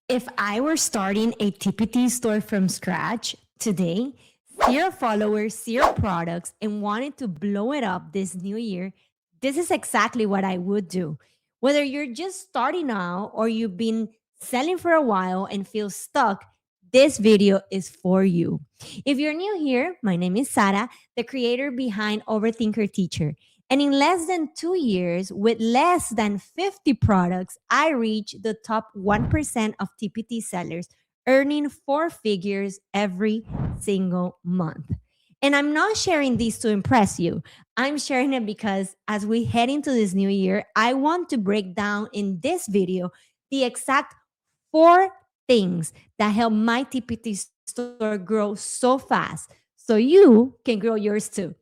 If I were starting a TPT store from scratch today, zero followers, zero products, and wanted to blow it up this new year, this is exactly what I would do. Whether you're just starting out or you've been selling for a while and feel stuck, this video is for you. If you're new here, my name is Sara, the creator behind Overthinker Teacher. And in less than 2 years, with less than 50 products, I reached the top 1% of TPT sellers, earning four figures every single month. And I'm not sharing this to impress you. I'm sharing it because as we head into this new year, I want to break down in this video the exact four things that help my TPT store grow so fast so you can grow yours too.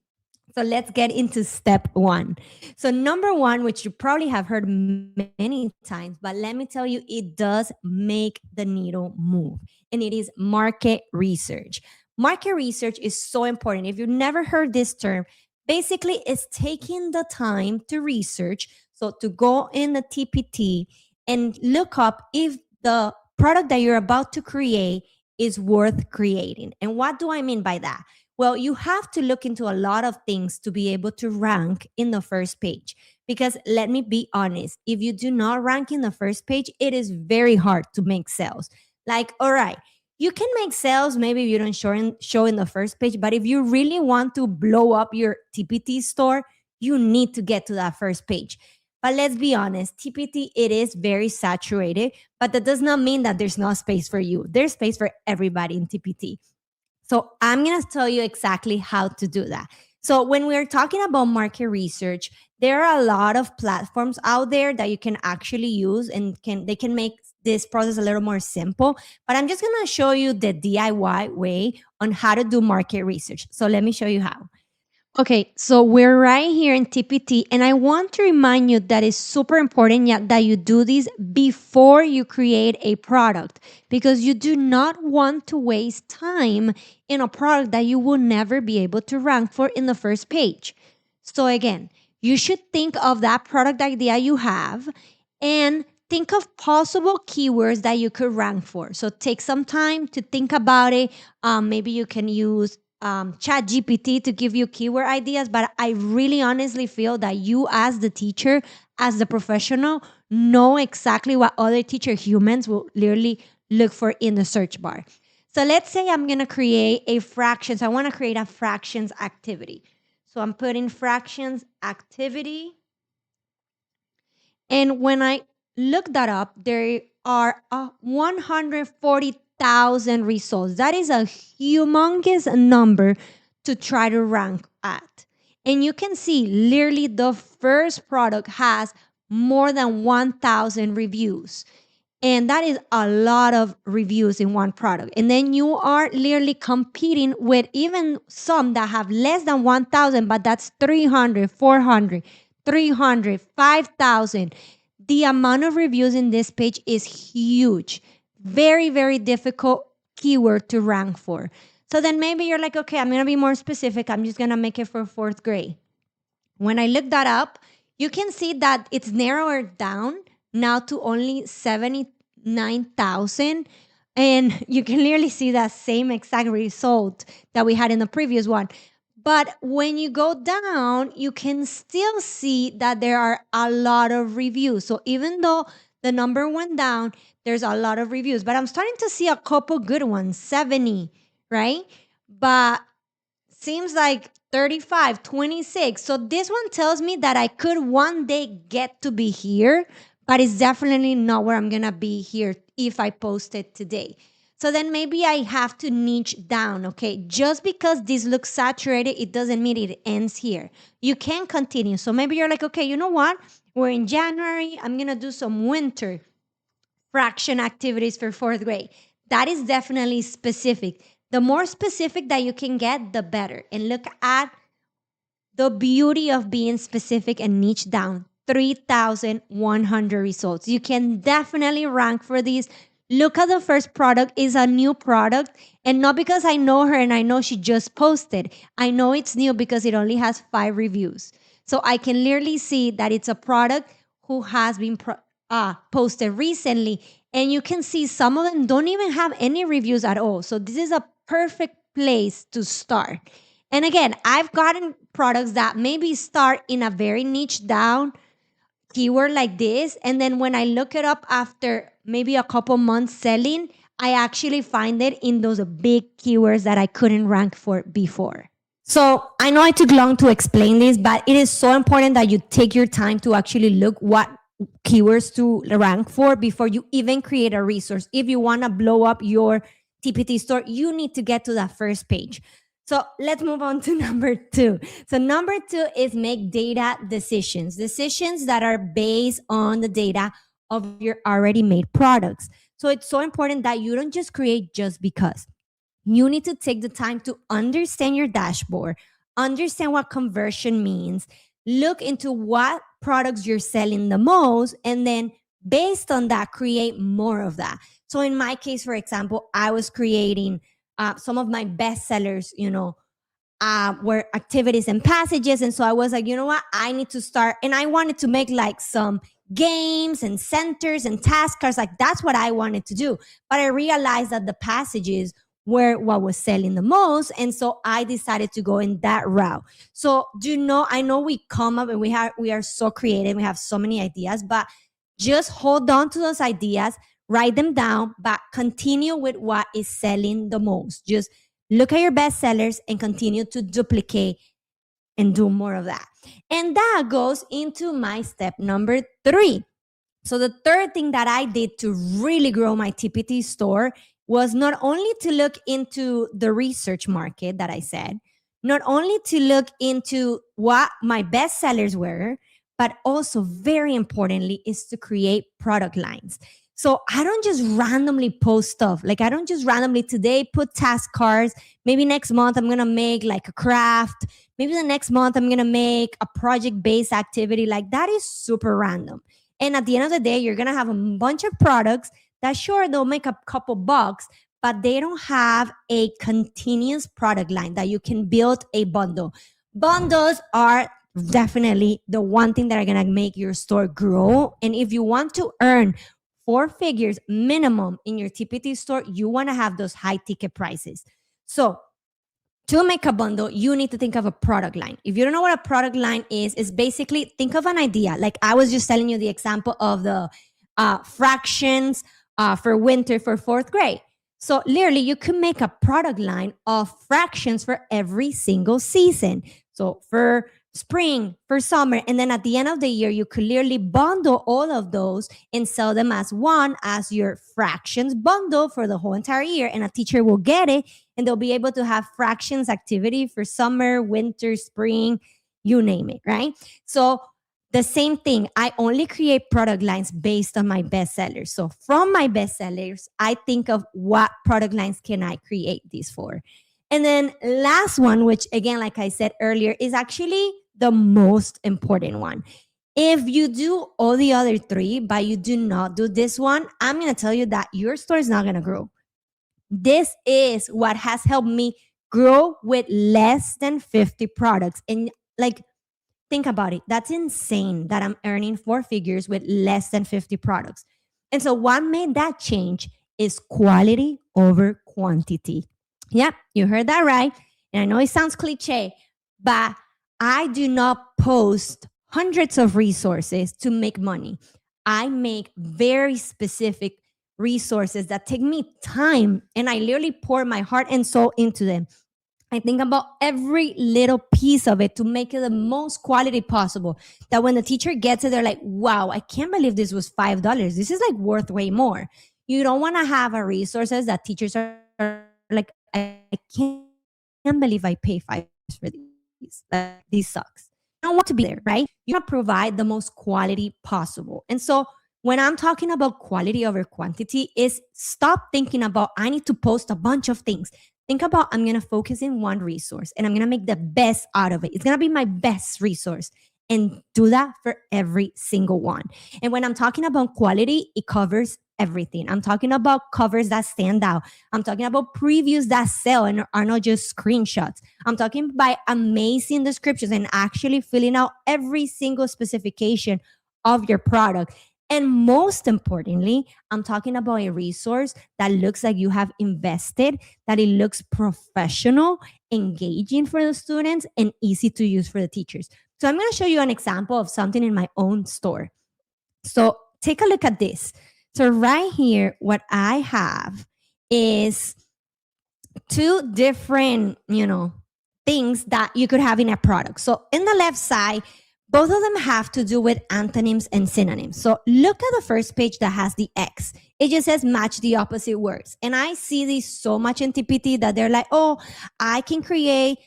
So let's get into step one. So, number one, which you probably have heard many times, but let me tell you, it does make the needle move, and it is market research. Market research is so important. If you've never heard this term, basically, it's taking the time to research. So, to go in the TPT and look up if the product that you're about to create is worth creating. And what do I mean by that? Well, you have to look into a lot of things to be able to rank in the first page. Because let me be honest, if you do not rank in the first page, it is very hard to make sales. Like, all right, you can make sales, maybe you don't show in the first page, but if you really want to blow up your TPT store, you need to get to that first page. But let's be honest, TPT, it is very saturated, but that does not mean that there's no space for you. There's space for everybody in TPT. So I'm going to tell you exactly how to do that. So when we're talking about market research, there are a lot of platforms out there that you can actually use and they can make this process a little more simple. But I'm just going to show you the DIY way on how to do market research. So let me show you how. Okay, so we're right here in TPT, and I want to remind you that it's super important that you do this before you create a product because you do not want to waste time in a product that you will never be able to rank for in the first page. So, again, you should think of that product idea you have and think of possible keywords that you could rank for. So, take some time to think about it. Maybe you can use chat gpt to give you keyword ideas, but I really honestly feel that you as the teacher, as the professional, know exactly what other teacher humans will literally look for in the search bar. So let's say I'm going to create a fractions. I want to create a fractions activity. So I'm putting fractions activity, and when I look that up, there are 140,000 results. That is a humongous number to try to rank at. And you can see literally the first product has more than 1,000 reviews. And that is a lot of reviews in one product. And then you are literally competing with even some that have less than 1,000, but that's 300, 400, 300, 5,000. The amount of reviews in this page is huge. Very, very difficult keyword to rank for. So then maybe you're like, okay, I'm going to be more specific. I'm just going to make it for fourth grade. When I look that up, you can see that it's narrowed down now to only 79,000. And you can clearly see that same exact result that we had in the previous one. But when you go down, you can still see that there are a lot of reviews. So even though the number went down, there's a lot of reviews. But I'm starting to see a couple good ones, 70, right? But seems like 35, 26. So this one tells me that I could one day get to be here, but it's definitely not where I'm going to be here if I post it today. So then maybe I have to niche down, okay? Just because this looks saturated, it doesn't mean it ends here. You can continue. So maybe you're like, okay, you know what? We're in January. I'm going to do some winter fraction activities for fourth grade. That is definitely specific. The more specific that you can get, the better. And look at the beauty of being specific and niche down. 3,100 results. You can definitely rank for these. Look at the first product is a new product, and not because I know her and I know she just posted. I know it's new because it only has 5 reviews. So I can clearly see that it's a product who has been posted recently, And you can see some of them don't even have any reviews at all. So this is a perfect place to start. And again, I've gotten products that maybe start in a very niche down keyword like this. And then when I look it up after maybe a couple months selling, I actually find it in those big keywords that I couldn't rank for before. So I know I took long to explain this, but it is so important that you take your time to actually look what keywords to rank for before you even create a resource. If you want to blow up your TPT store, you need to get to that first page. So let's move on to number two. So number two is make data decisions, decisions that are based on the data of your already made products. So it's so important that you don't just create just because. You need to take the time to understand your dashboard, understand what conversion means, look into what products you're selling the most, and then based on that, create more of that. So in my case, for example, I was creating some of my best sellers, were activities and passages. And so I was like, you know what? I need to start. And I wanted to make like some games and centers and task cards. Like that's what I wanted to do. But I realized that the passages were what was selling the most. And so I decided to go in that route. So I know we come up and we are so creative. We have so many ideas, but just hold on to those ideas, write them down, but continue with what is selling the most. Just look at your best sellers and continue to duplicate and do more of that. And that goes into my step number 3. So the third thing that I did to really grow my TPT store was not only to look into the research market that I said, not only to look into what my best sellers were, but also very importantly is to create product lines. So I don't just randomly post stuff. Like I don't just randomly today put task cards. Maybe next month I'm going to make like a craft. Maybe the next month I'm going to make a project based activity. Like that is super random. And at the end of the day, you're going to have a bunch of products that sure they'll make a couple bucks, but they don't have a continuous product line that you can build a bundle. Bundles are definitely the one thing that are going to make your store grow. And if you want to earn 4 figures minimum in your TPT store, you want to have those high ticket prices. So to make a bundle, you need to think of a product line. If you don't know what a product line is, it's basically think of an idea. Like I was just telling you the example of the fractions for winter for 4th grade. So literally you can make a product line of fractions for every single season. So for spring, for summer, and then at the end of the year, you could literally bundle all of those and sell them as one as your fractions bundle for the whole entire year. And a teacher will get it and they'll be able to have fractions activity for summer, winter, spring, you name it, right? So the same thing, I only create product lines based on my best sellers. So from my best sellers, I think of what product lines can I create these for. And then last one, which again, like I said earlier, is actually the most important one. If you do all the other 3, but you do not do this one, I'm going to tell you that your store is not going to grow. This is what has helped me grow with less than 50 products. And like, think about it. That's insane that I'm earning 4 figures with less than 50 products. And so what made that change is quality over quantity. Yep, you heard that right. And I know it sounds cliche, but I do not post hundreds of resources to make money. I make very specific resources that take me time, and I literally pour my heart and soul into them. I think about every little piece of it to make it the most quality possible. That when the teacher gets it, they're like, wow, I can't believe this was $5. This is like worth way more. You don't want to have a resources that teachers are like, I can't believe I pay $5 for these. Like, these sucks. You don't want to be there, right? You want to provide the most quality possible. And so when I'm talking about quality over quantity is stop thinking about, I need to post a bunch of things. Think about, I'm going to focus in one resource and I'm going to make the best out of it. It's going to be my best resource, and do that for every single one. And when I'm talking about quality, it covers everything. I'm talking about covers that stand out. I'm talking about previews that sell and are not just screenshots. I'm talking about amazing descriptions and actually filling out every single specification of your product. And most importantly, I'm talking about a resource that looks like you have invested, that it looks professional, engaging for the students, and easy to use for the teachers. So I'm going to show you an example of something in my own store. So take a look at this. So right here, what I have is two different, things that you could have in a product. So in the left side, both of them have to do with antonyms and synonyms. So look at the first page that has the X. It just says match the opposite words. And I see this so much in TPT that they're like, oh, I can create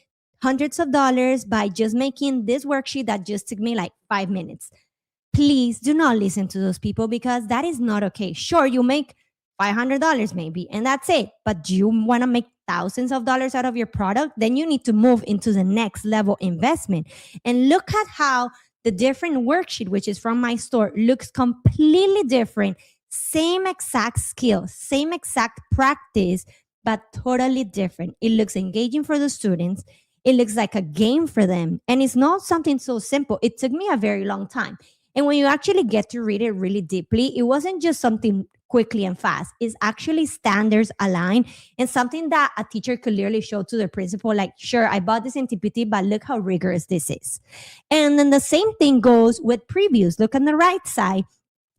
hundreds of dollars by just making this worksheet that just took me like 5 minutes. Please do not listen to those people because that is not okay. Sure, you make $500 maybe, and that's it. But do you want to make thousands of dollars out of your product? Then you need to move into the next level investment. And look at how the different worksheet, which is from my store, looks completely different. Same exact skill, same exact practice, but totally different. It looks engaging for the students. It looks like a game for them. And it's not something so simple. It took me a very long time. And when you actually get to read it really deeply, it wasn't just something quickly and fast. It's actually standards aligned and something that a teacher could literally show to the principal, like, sure, I bought this in TPT, but look how rigorous this is. And then the same thing goes with previews. Look on the right side.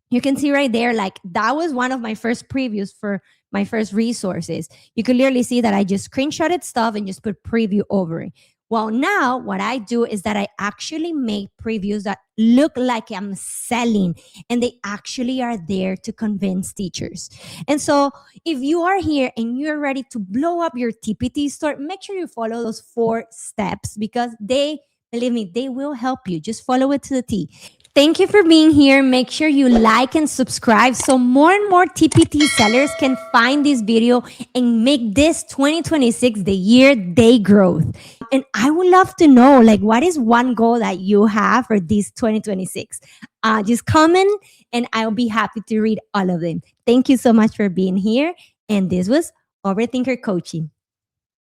You can see right there, like that was one of my first previews for my first resources. You can literally see that I just screenshotted stuff and just put preview over it. Well, now what I do is that I actually make previews that look like I'm selling and they actually are there to convince teachers. And so if you are here and you're ready to blow up your TPT store, make sure you follow those 4 steps because believe me, they will help you. Just follow it to the T. Thank you for being here. Make sure you like and subscribe so more and more TPT sellers can find this video and make this 2026 the year they growth. And I would love to know, like, what is one goal that you have for this 2026? Just comment and I'll be happy to read all of them. Thank you so much for being here. And this was Overthinker Coaching.